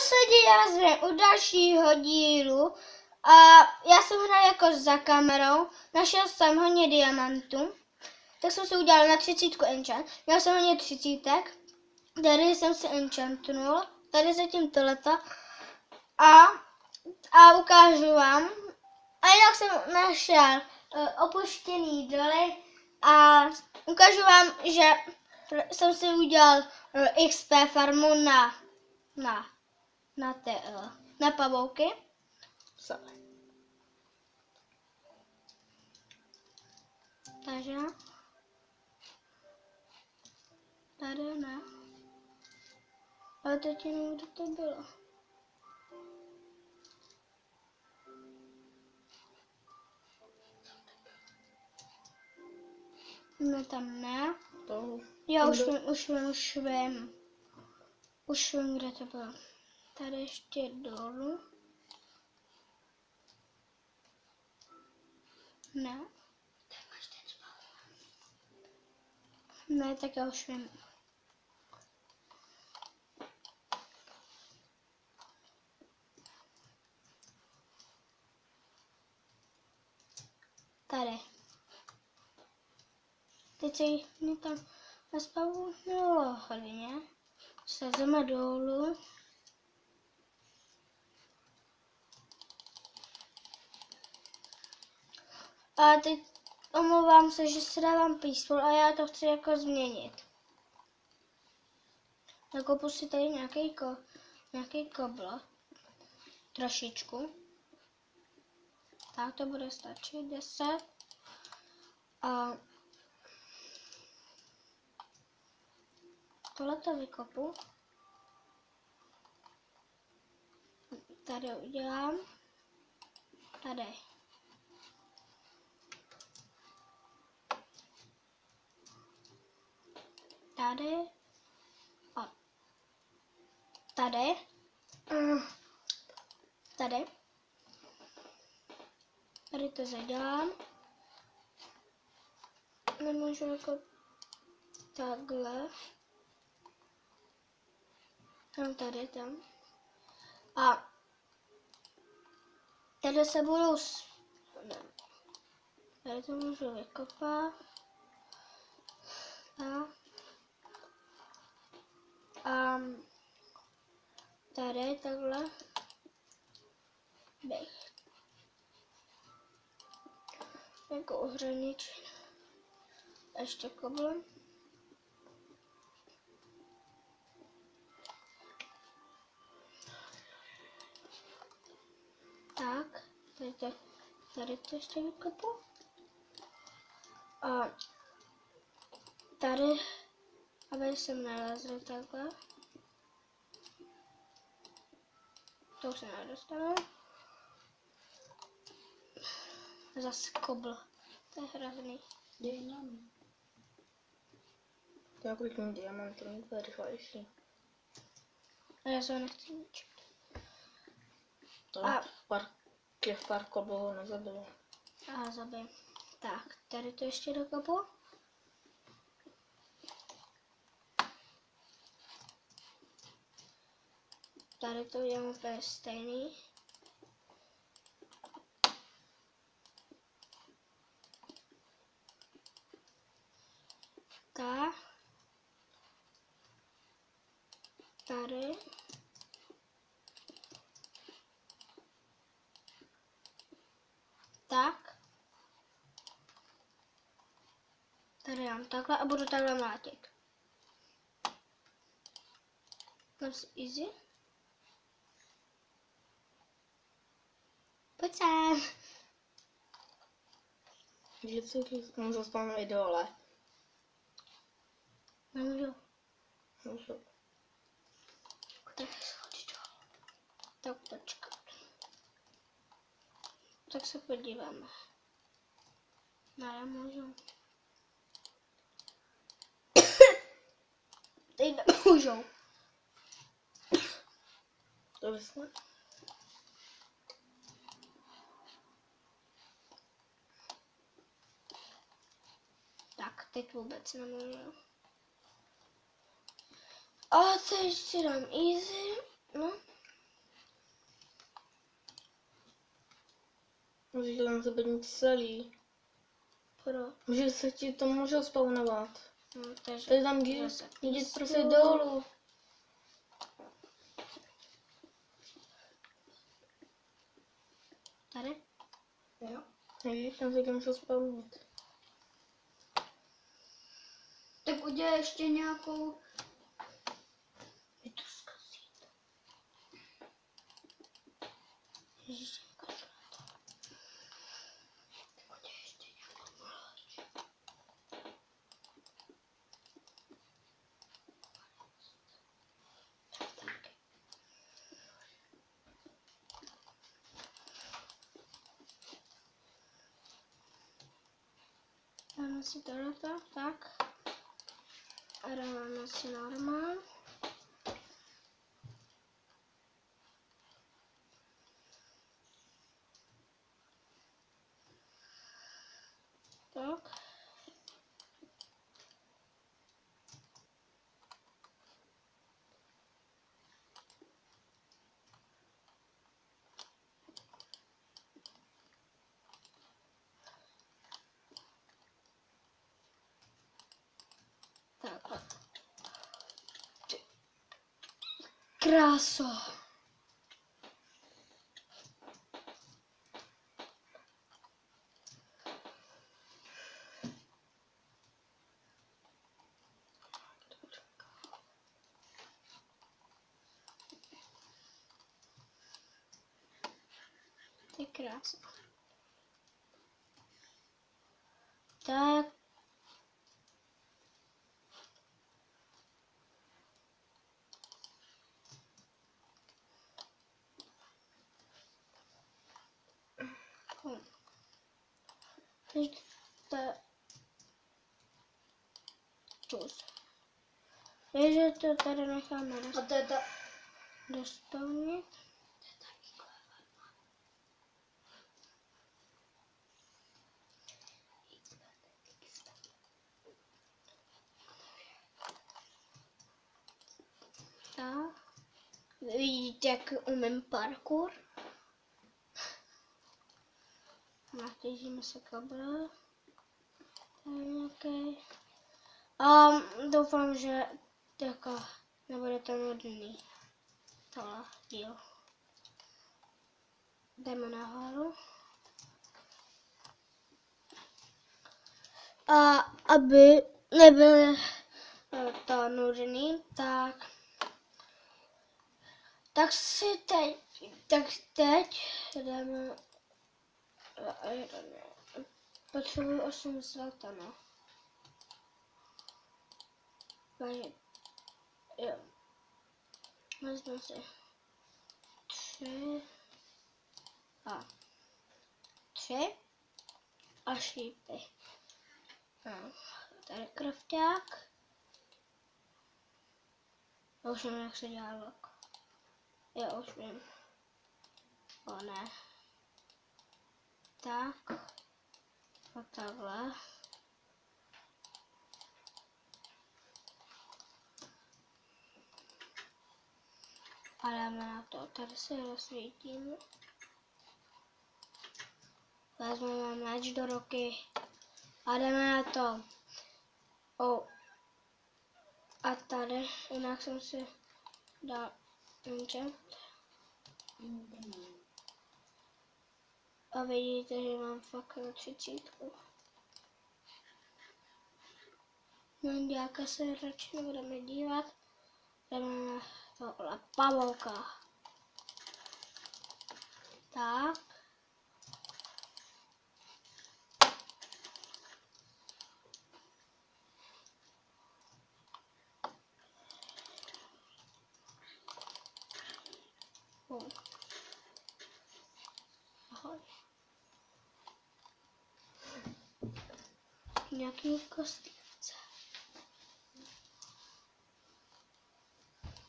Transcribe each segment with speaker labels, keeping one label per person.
Speaker 1: Čus lidi, já vás zdravím u dalšího dílu a já jsem hrál jako za kamerou, našel jsem hodně diamantů, tak jsem si udělal na 30 enchant, měl jsem hodně 30, tady jsem si enchantnul, tady zatím tohleto a ukážu vám. A jinak jsem našel opuštěný doly a ukážu vám, že jsem si udělal XP farmu na pavouky. Takže tady ne. Ale teď jenom kde to bylo. No tam ne. Já už vím. Už vím, kde to bylo. Tady ještě dolů. Ne. Ne, tak já už vím. Tady. Teď se mi tam naspavnilo hodně. Sazeme dolů. A teď omlouvám se, že si dávám peaceful a já to chci jako změnit. Nakopu si tady nějaký kobl. Trošičku. Tak to bude stačit, 10. A tohle to vykopu. Tady udělám. Tady. Tady. A tady. Tady. Tady to zadělám. Nemůžu jako takhle. Tam tady, tam. A tady se budou... Tady to můžu vykopat. A tady takhle bych jako ohraničit ještě koblem. Tak, tady to ještě vykopu. A tady, aby jsem nalezl takhle. To už se nedostanu. Zase kobl. To je hrozný.
Speaker 2: Dej nám. Já kliknu diamant, to je rychlejší.
Speaker 1: A já se ho nechci ničit.
Speaker 2: To pár koblů ho nezabilo.
Speaker 1: A zabij. Tak, tady to ještě dokopu. Tady to udělám úplně stejný. Tak. Tady. Tak. Tady dám takhle a budu takhle mlátit. That's easy. Pojď sem.
Speaker 2: Vždycky můžu spát i dole.
Speaker 1: Nemůžu.
Speaker 2: Můžu.
Speaker 1: Tak schodit dolů. Tak počkat. Tak se podíváme. Ne, můžu. Teď nemůžou.
Speaker 2: To vysne.
Speaker 1: Tak, teď vůbec nemůžu. A teď si dám easy, no.
Speaker 2: Musíš to tam zabít celý.
Speaker 1: Pro.
Speaker 2: Může se ti to může spawnovat.
Speaker 1: No, takže
Speaker 2: Tady tam jdi
Speaker 1: zase
Speaker 2: prostě dolů.
Speaker 1: Tady? Jo.
Speaker 2: Vidíš, tam se tam musel spawnovat.
Speaker 1: Tak udělej ještě nějakou... Je to zkazí. Ježiš, kašle to. Tak udělej ještě nějakou mláč. Tak. Dáme si tohleto, tak. A dáme si normál. Tak. Tak. Kráso. Ty krása. Tak. Teď to čus. Takže to tady necháme dostavnit. Tak. Vidíte, jak umím parkour? Natěžíme se kabel. Tady nějaký. A doufám, že jako nebude to nudný. Tohle díl. Jdeme nahoru. A aby nebyl to nudný, tak teď jdeme. Potřebuji 8 zlata, no. Takže, jo. Vezmu si 3 a šípy. No, tady krafťák. Já už nevím, jak se dělá lok. Já už vím. O ne. Tak. A takhle. A dáme na to. Tady se rozsvítíme. Vezmeme meč do ruky. A jdeme na to. A tady, jinak jsem si dal enchant. A vidíte, že mám fakt na 30. Nějaká se radši nebudeme dívat. Jdeme na tohle pavouka. Tak. Ahoj. Nějaký kostlivce.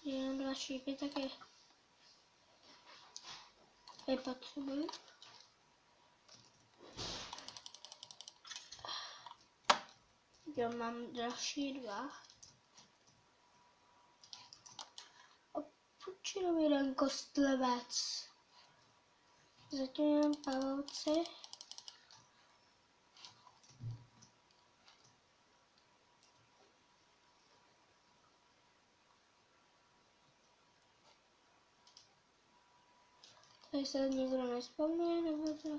Speaker 1: Jenom 2 šípy taky nepotřebuji. Jo, mám další 2. A proč jenom jeden kostlivec? Zatím jenom pavouci. Tady se nikdo nespomně, nebo to...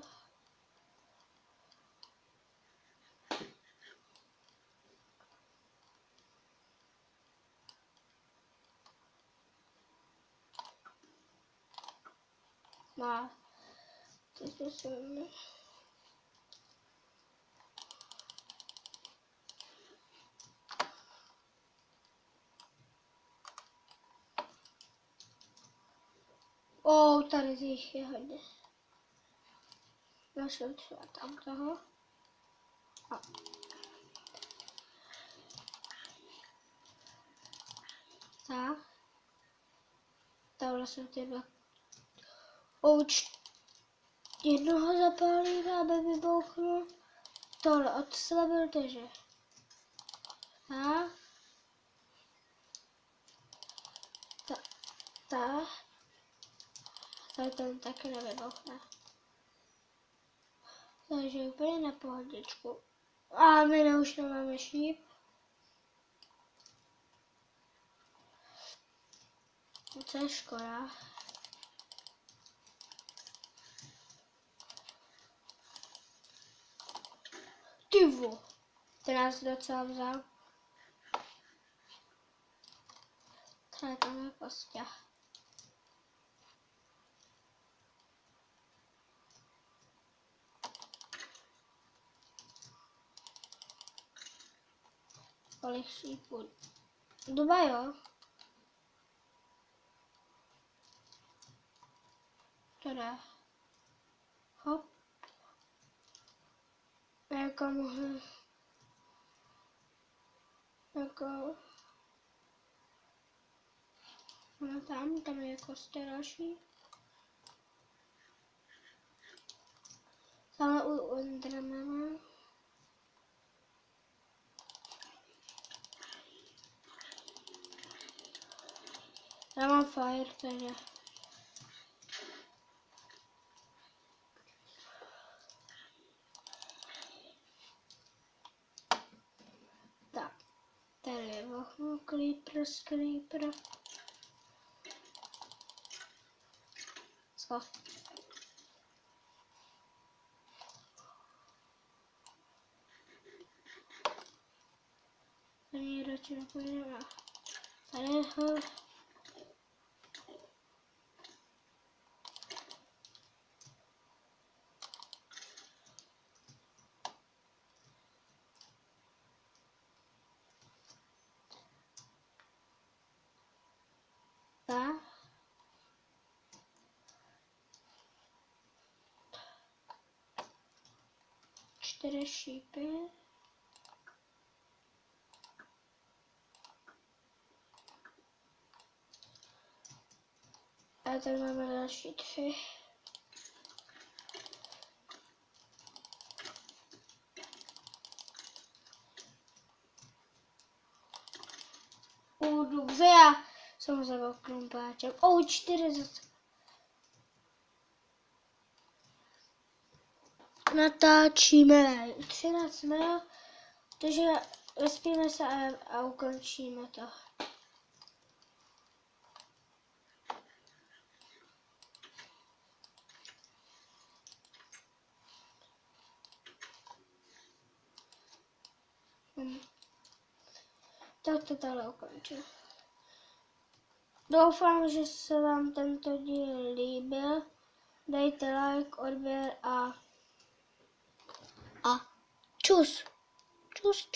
Speaker 1: Má. Teď to jsem... Tady jich je hodně. Našel třeba tam toho. A. Tak. Tohle jsou ty dva. Jednoho zapálíme, aby vybouchnul. Tohle odslabil, takže. Tak. Tak. Tady ten taky nevybouchne. Takže úplně na pohodičku. A my už nemáme šíp. Co je škoda. Tyvo. Ten nás docela vzal. Tady tam je kostě. Kolik šípů? Dva, jo? Teda. Hop. Jako mohl. Jako. No tam je kostě další. Tam u Endermana. Já mám fire, takže. Tak. Tady je vohnu, creeper. Co? Tady radši nepůjdeme. Tady ho. Tak. Čtyři šípy. A tady máme další 3. Dobře, já jsem zabal krumpáčem. 4 zase. Natáčíme 13 minut, takže vyspíme se a ukončíme to. Tak to tady ukončím. Doufám, že se vám tento díl líbil. Dejte like, odběr a čus. Čus.